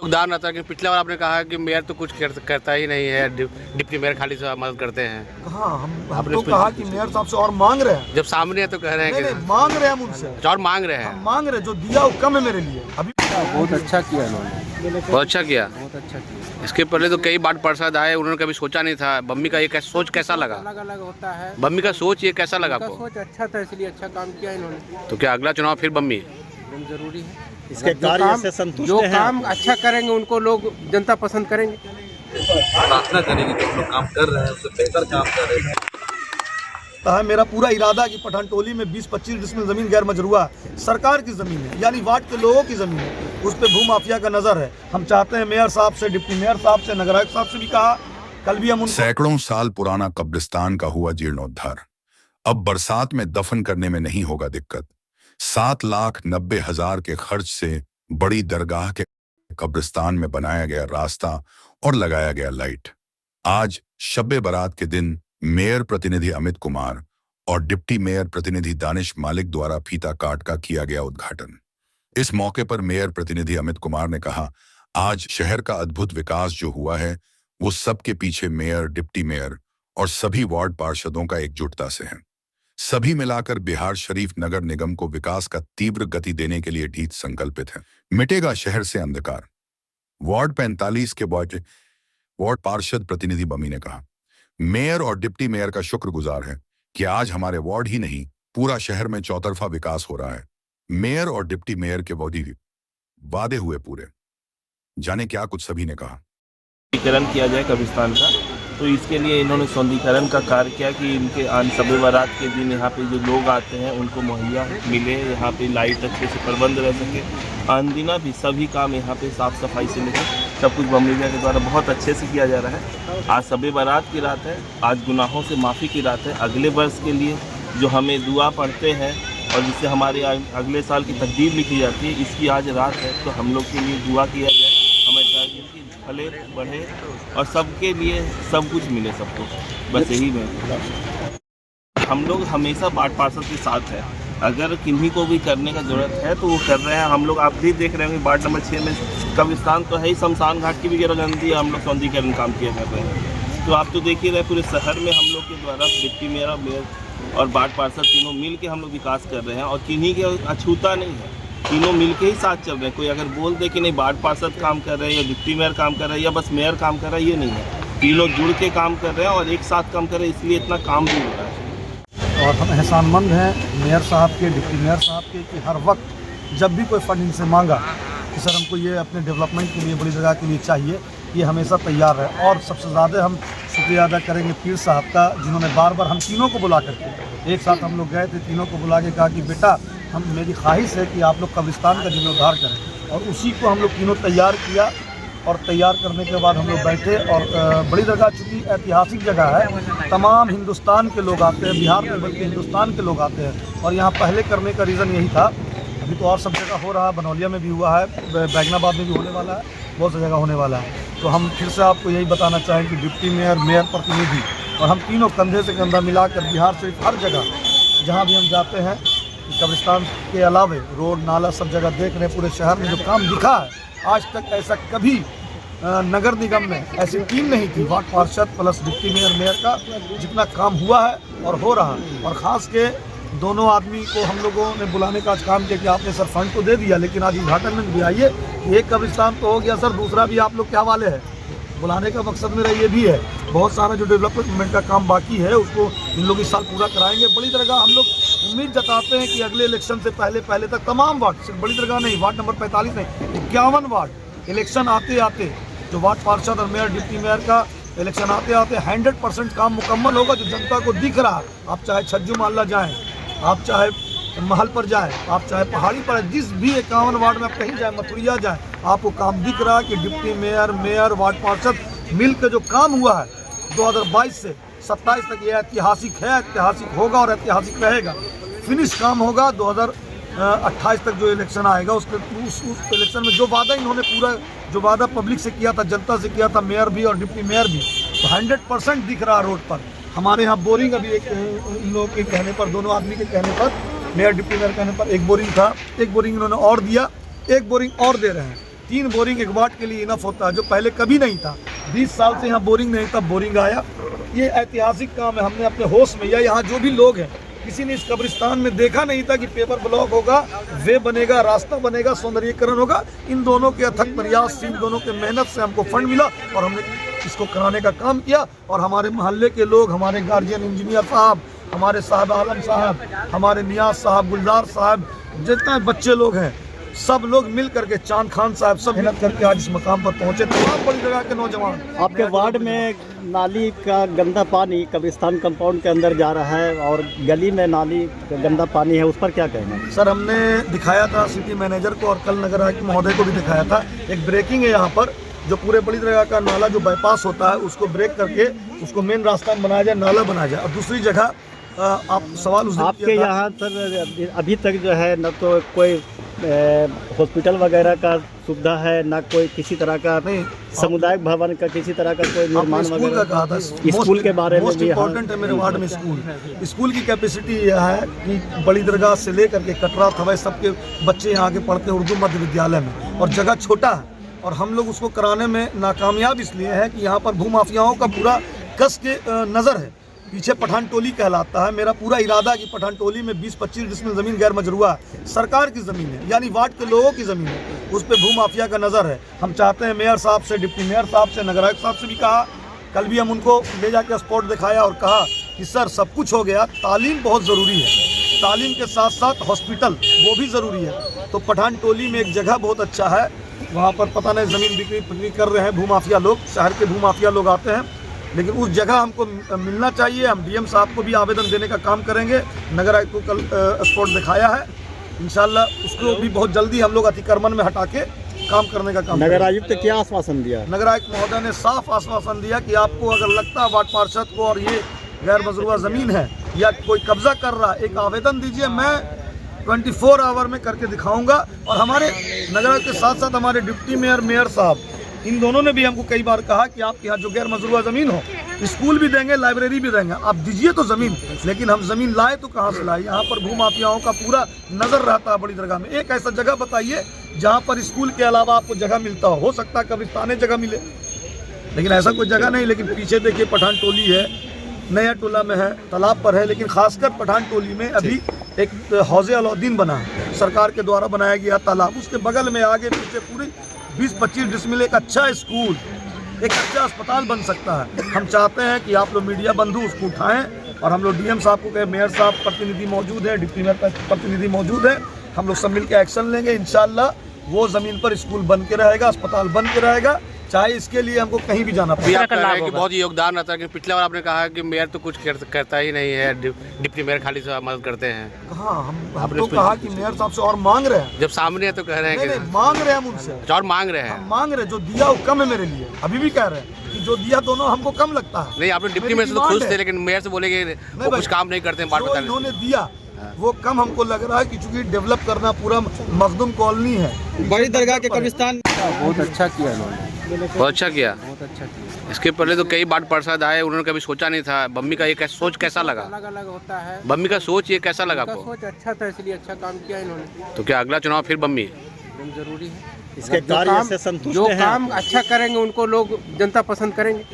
योगदान रहता है कि पिछले बार आपने कहा कि मेयर तो कुछ करता ही नहीं है, डिप्टी मेयर खाली से मदद करते हैं। हाँ, हम तो कहा कि मेयर साहब से और मांग रहे हैं। जब सामने है तो कह रहे हैं नहीं, कि नहीं, मांग रहे हैं हम उनसे, और मांग रहे हैं। हम मांग रहे हैं, जो दिया वो कम है मेरे लिए। अभी बहुत अच्छा किया इन्होंने, बहुत अच्छा किया। बहुत अच्छा किया। इसके पहले तो कई बार पार्षद आए, उन्होंने कभी सोचा नहीं था। बम्मी का ये सोच कैसा लगा? अलग अलग होता है। बम्मी का सोच ये कैसा लगा आपको? सोच अच्छा था, इसलिए अच्छा काम किया इन्होंने। तो क्या अगला चुनाव फिर बम्मी? एकदम जरूरी है। इसके कार्य से संतुष्ट जो हैं। काम अच्छा करेंगे उनको लोग जनता पसंद करेंगे। प्रार्थना करेंगे जो हम लोग काम कर रहे हैं उससे बेहतर काम कर रहे हैं। है मेरा पूरा इरादा कि पठान टोली में 20-25 डिसमिल जमीन गैर मजरूआ सरकार की जमीन है, यानी वार्ड के लोगों की जमीन है, उस पर भू माफिया का नजर है। हम चाहते हैं मेयर साहब से, डिप्टी मेयर साहब से, नगर आयुक्त साहब से भी कहा, कल भी हम सैकड़ों साल पुराना कब्रिस्तान का हुआ जीर्णोद्धार। अब बरसात में दफन करने में नहीं होगा दिक्कत। 7,90,000 के खर्च से बड़ी दरगाह के कब्रिस्तान में बनाया गया रास्ता और लगाया गया लाइट। आज शब्बे बारात के दिन मेयर प्रतिनिधि अमित कुमार और डिप्टी मेयर प्रतिनिधि दानिश मालिक द्वारा फीता काट का किया गया उद्घाटन। इस मौके पर मेयर प्रतिनिधि अमित कुमार ने कहा, आज शहर का अद्भुत विकास जो हुआ है वो सबके पीछे मेयर, डिप्टी मेयर और सभी वार्ड पार्षदों का एकजुटता से है। सभी मिलाकर बिहार शरीफ नगर निगम को विकास का तीव्र गति देने के लिए ढीठ संकल्पित है। मिटेगा शहर से अंधकार। वार्ड 45 के वार्ड पार्षद प्रतिनिधि बमी ने कहा, मेयर और डिप्टी मेयर का शुक्रगुजार है कि आज हमारे वार्ड ही नहीं पूरा शहर में चौतरफा विकास हो रहा है। मेयर और डिप्टी मेयर के वादे हुए पूरे। जाने क्या कुछ सभी ने कहा। सौंदर्यीकरण किया जाए कब्रिस्तान का, तो इसके लिए इन्होंने सौंदर्यीकरण का कार्य किया कि इनके शब बारात के दिन यहाँ पे जो लोग आते हैं उनको मुहैया मिले, यहाँ पे लाइट अच्छे से प्रबंध रह सके। आनदिना भी सभी काम यहाँ पे साफ़ सफाई से लेकर सब कुछ बम मीडिया के द्वारा बहुत अच्छे से किया जा रहा है। आज शब बारात की रात है, आज गुनाहों से माफ़ी की रात है। अगले वर्ष के लिए जो हमें दुआ पढ़ते हैं और जिससे हमारे अगले साल की तकदीर लिखी जाती है, इसकी आज रात है, तो हम लोग के लिए दुआ किया जाए, हमें चाहिए कि फले बढ़े और सबके लिए सब कुछ मिले सबको। बस यही में हम लोग हमेशा वार्ड पार्षद के साथ हैं। अगर किन्हीं को भी करने का ज़रूरत है तो वो कर रहे हैं। हम लोग आप भी देख रहे होंगे वार्ड नंबर 6 में कब्रिस्तान तो है ही, शमशान घाट की भी गारंटी है, हम लोग सौंदर्यीकरण काम किया कर रहे हैं। तो आप तो देख ही रहे पूरे शहर में हम लोग के द्वारा डिप्टी मेयर और वार्ड पार्षद तीनों मिल के हम लोग विकास कर रहे हैं और किन्हीं के अछूता नहीं है, तीनों मिलके ही साथ चल रहे हैं। कोई अगर बोल दे कि नहीं वार्ड पार्षद काम कर रहे हैं या डिप्टी मेयर काम कर रहे हैं या बस मेयर काम कर रहा है, ये नहीं है। तीनों जुड़ के काम कर रहे हैं और एक साथ काम कर रहे हैं, इसलिए इतना काम भी हो रहा है। और हम एहसानमंद हैं मेयर साहब के, डिप्टी मेयर साहब के, कि हर वक्त जब भी कोई फंड इनसे मांगा कि सर हमको ये अपने डेवलपमेंट के लिए, बड़ी जगह के लिए चाहिए, ये हमेशा तैयार है। और सबसे ज़्यादा हम शुक्रिया अदा करेंगे पीर साहब का, जिन्होंने बार बार हम तीनों को बुला करके, एक साथ हम लोग गए थे, तीनों को बुला के कहा कि बेटा मेरी ख्वाहिश है कि आप लोग कब्रिस्तान का जीर्णोद्धार करें, और उसी को हम लोग तीनों तैयार किया। और तैयार करने के बाद हम लोग बैठे और बड़ी जगह, चूँकि ऐतिहासिक जगह है, तमाम हिंदुस्तान के लोग आते हैं, बिहार में बल्कि हिंदुस्तान के लोग आते हैं। और यहाँ पहले करने का रीज़न यही था, अभी तो और सब जगह हो रहा है, बनौलिया में भी हुआ है, बैगनाबाद में भी होने वाला है, बहुत सी जगह होने वाला है। तो हम फिर से आपको यही बताना चाहें कि डिप्टी मेयर, मेयर प्रतिनिधि और हम तीनों कंधे से कंधा मिलाकर बिहार से हर जगह जहाँ भी हम जाते हैं, कब्रिस्तान के अलावे रोड नाला सब जगह देख रहे हैं। पूरे शहर में जो काम दिखा है, आज तक ऐसा कभी नगर निगम में ऐसी टीम नहीं थी, वार्ड पार्षद प्लस डिप्टी मेयर, मेयर का जितना काम हुआ है और हो रहा है। और ख़ास के दोनों आदमी को हम लोगों ने बुलाने का आज काम किया कि आपने सर फंड तो दे दिया, लेकिन आज उद्घाटन में भी आइए। एक कब्रिस्तान तो हो गया सर, दूसरा भी आप लोग के हवाले है। बुलाने का मकसद मेरा ये भी है, बहुत सारा जो डेवलपमेंट का काम बाकी है उसको इन लोग इस साल पूरा कराएंगे। बड़ी दरगाह हम लोग उम्मीद जताते हैं कि अगले इलेक्शन से पहले तक तमाम वार्ड, सिर्फ बड़ी दरगाह नहीं, वार्ड नंबर 45 नहीं, 51 वार्ड इलेक्शन आते आते जो वार्ड पार्षद और मेयर, डिप्टी मेयर का इलेक्शन आते आते 100% काम मुकम्मल होगा, जो जनता को दिख रहा है। आप चाहे छज्जू माल्ला जाएँ, आप चाहे महल पर जाए, आप चाहे पहाड़ी पर, जिस भी 51 वार्ड में आप कहीं जाए, मथुरिया जाए, आपको काम दिख रहा है कि डिप्टी मेयर, मेयर, वार्ड पार्षद मिलकर जो काम हुआ है 2022 से 27 तक, ये ऐतिहासिक है, ऐतिहासिक होगा और ऐतिहासिक रहेगा। फिनिश काम होगा 2028 तक जो इलेक्शन आएगा, उस इलेक्शन में जो वादा इन्होंने पूरा, जो वादा पब्लिक से किया था, जनता से किया था, मेयर भी और डिप्टी मेयर भी, तो 100% दिख रहा रोड पर। हमारे यहाँ बोरिंग अभी एक इन लोगों के कहने पर, दोनों आदमी के कहने पर, मेयर डिप्टी मेयर कहने पर एक बोरिंग था, एक बोरिंग इन्होंने और दिया, एक बोरिंग और दे रहे हैं। 3 बोरिंग एक वार्ड के लिए इनफ होता है, जो पहले कभी नहीं था। 20 साल से यहाँ बोरिंग नहीं, तब बोरिंग आया। ये ऐतिहासिक काम है। हमने अपने होश में, या यहाँ जो भी लोग हैं, किसी ने इस कब्रिस्तान में देखा नहीं था कि पेपर ब्लॉक होगा, वे बनेगा, रास्ता बनेगा, सौंदर्यीकरण होगा। इन दोनों के अथक प्रयास से, इन दोनों के मेहनत से हमको फंड मिला और हमने इसको कराने का काम किया। और हमारे मोहल्ले के लोग, हमारे गार्जियन इंजीनियर साहब, हमारे साहब आलम साहब, हमारे नियाज साहब, गुलजार साहब, जितने बच्चे लोग हैं, सब लोग मिल करके, चांद खान साहब, सब मेहनत करके आज इस मकाम पर पहुंचे। तमाम बड़ी जगह के नौजवान। आपके वार्ड में नाली का गंदा पानी कब्रिस्तान कंपाउंड के अंदर जा रहा है और गली में नाली का गंदा पानी है, उस पर क्या कहना है? सर, हमने दिखाया था सिटी मैनेजर को और कल नगर आयुक्त महोदय को भी दिखाया था। एक ब्रेकिंग है यहाँ पर, जो पूरे बड़ी जगह का नाला जो बाईपास होता है उसको ब्रेक करके उसको मेन रास्ता में बनाया जाए, नाला बनाया जाए। और दूसरी जगह आप सवाल उस दिन आपके यहाँ सर अभी तक जो है न तो कोई हॉस्पिटल वगैरह का सुविधा है, ना कोई किसी तरह का नहीं, सामुदायिक भवन का किसी तरह का कोई निर्माण स्कूल का वगैरह कहा था। स्कूल के बारे में मोस्ट भी इम्पोर्टेंट है मेरे वार्ड में स्कूल की कैपेसिटी यह है कि बड़ी दरगाह से लेकर के कटरा थवै सबके बच्चे यहाँ आके पढ़ते हैं उर्दू मध्य विद्यालय में, और जगह छोटा है और हम लोग उसको कराने में नाकामयाब इसलिए है कि यहाँ पर भूमाफियाओं का पूरा कस के नज़र है। पीछे पठान टोली कहलाता है। मेरा पूरा इरादा है कि पठान टोली में 20-25 डिसमिल ज़मीन गैर मजरूआ है, सरकार की ज़मीन है, यानी वार्ड के लोगों की ज़मीन है, उस पर भूमाफिया का नज़र है। हम चाहते हैं मेयर साहब से, डिप्टी मेयर साहब से, नगर आयुक्त साहब से भी कहा, कल भी हम उनको ले जाकर स्पॉट दिखाया और कहा कि सर सब कुछ हो गया, तालीम बहुत ज़रूरी है, तालीम के साथ साथ हॉस्पिटल वो भी ज़रूरी है। तो पठान टोली में एक जगह बहुत अच्छा है, वहाँ पर पता नहीं ज़मीन बिक्री कर रहे हैं भूमाफिया लोग, शहर के भूमाफिया लोग आते हैं, लेकिन उस जगह हमको मिलना चाहिए। हम डीएम साहब को भी आवेदन देने का काम करेंगे। नगर आयुक्त को कल स्पॉट दिखाया है, इंशाल्लाह उसको भी बहुत जल्दी हम लोग अतिक्रमण में हटा के काम करने का काम। नगर आयुक्त ने क्या आश्वासन दिया? नगर आयुक्त महोदय ने साफ आश्वासन दिया कि आपको अगर लगता है वार्ड पार्षद को और ये गैर मजरूआ ज़मीन है या कोई कब्जा कर रहा है, एक आवेदन दीजिए, मैं 24 आवर में करके दिखाऊंगा। और हमारे नगर आयुक्त के साथ साथ हमारे डिप्टी मेयर, मेयर साहब, इन दोनों ने भी हमको कई बार कहा कि आपके यहाँ जो गैर मजरूआ ज़मीन हो, स्कूल भी देंगे, लाइब्रेरी भी देंगे, आप दीजिए तो ज़मीन। लेकिन हम ज़मीन लाए तो कहाँ से लाए? यहाँ पर भूमाफियाओं का पूरा नज़र रहता है बड़ी दरगाह में। एक ऐसा जगह बताइए जहाँ पर स्कूल के अलावा आपको जगह मिलता हो सकता है कब्रिस्तान जगह मिले, लेकिन ऐसा कोई जगह नहीं। लेकिन पीछे देखिए पठान टोली है, नया टोला में है, तालाब पर है, लेकिन खासकर पठान टोली में अभी एक हौज़े अलाउद्दीन बना है, सरकार के द्वारा बनाया गया तालाब, उसके बगल में आगे पीछे पूरी 20-25 डिसमिल एक अच्छा स्कूल, एक अच्छा अस्पताल बन सकता है। हम चाहते हैं कि आप लोग मीडिया बंधु उसको उठाएं और हम लोग डीएम साहब को कहें, मेयर साहब प्रतिनिधि मौजूद है, डिप्टी मेयर प्रतिनिधि मौजूद है, हम लोग सब मिल के एक्शन लेंगे। इंशाल्लाह वो ज़मीन पर स्कूल बन के रहेगा, अस्पताल बन के रहेगा, चाहे इसके लिए हमको कहीं भी जाना पड़े। आप कह रहे हैं कि बहुत योगदान रहता है, लेकिन पिछले बार आपने कहा कि मेयर तो कुछ करता ही नहीं है, डिप्टी मेयर खाली से मदद करते हैं। हाँ, हम तो कहा कि मेयर साहब से और मांग रहे हैं, जब सामने है तो कह रहे हैं नहीं, मांग रहे हैं हम उनसे, और मांग रहे हैं, मांग रहे, जो दिया वो कम है मेरे लिए, अभी भी कह रहे हैं कि जो दिया दोनों हमको कम लगता है। नहीं, आपने डिप्टी मेयर से तो खुश थे, लेकिन मेयर से बोले कि वो कुछ काम नहीं करते हैं, जो इन्होंने दिया वो कम हमको लग रहा है कि चूंकि डेवलप करना पूरा मखदूम कॉलोनी है, बड़ी दरगाह के कब्रिस्तान बहुत अच्छा किया इन्होंने, बहुत अच्छा किया। बहुत अच्छा किया। इसके पहले तो कई बार पार्षद आए, उन्होंने कभी सोचा नहीं था। बम्मी का ये सोच कैसा लगा? अलग अलग होता है, बम्मी का सोच ये कैसा लगा उनका आपको? सोच अच्छा था, इसलिए अच्छा काम किया इन्होंने। तो क्या अगला चुनाव फिर बम्मी? एकदम जरूरी है। इसके कार्य से संतुष्ट जो हैं? काम अच्छा करेंगे उनको लोग जनता पसंद करेंगे।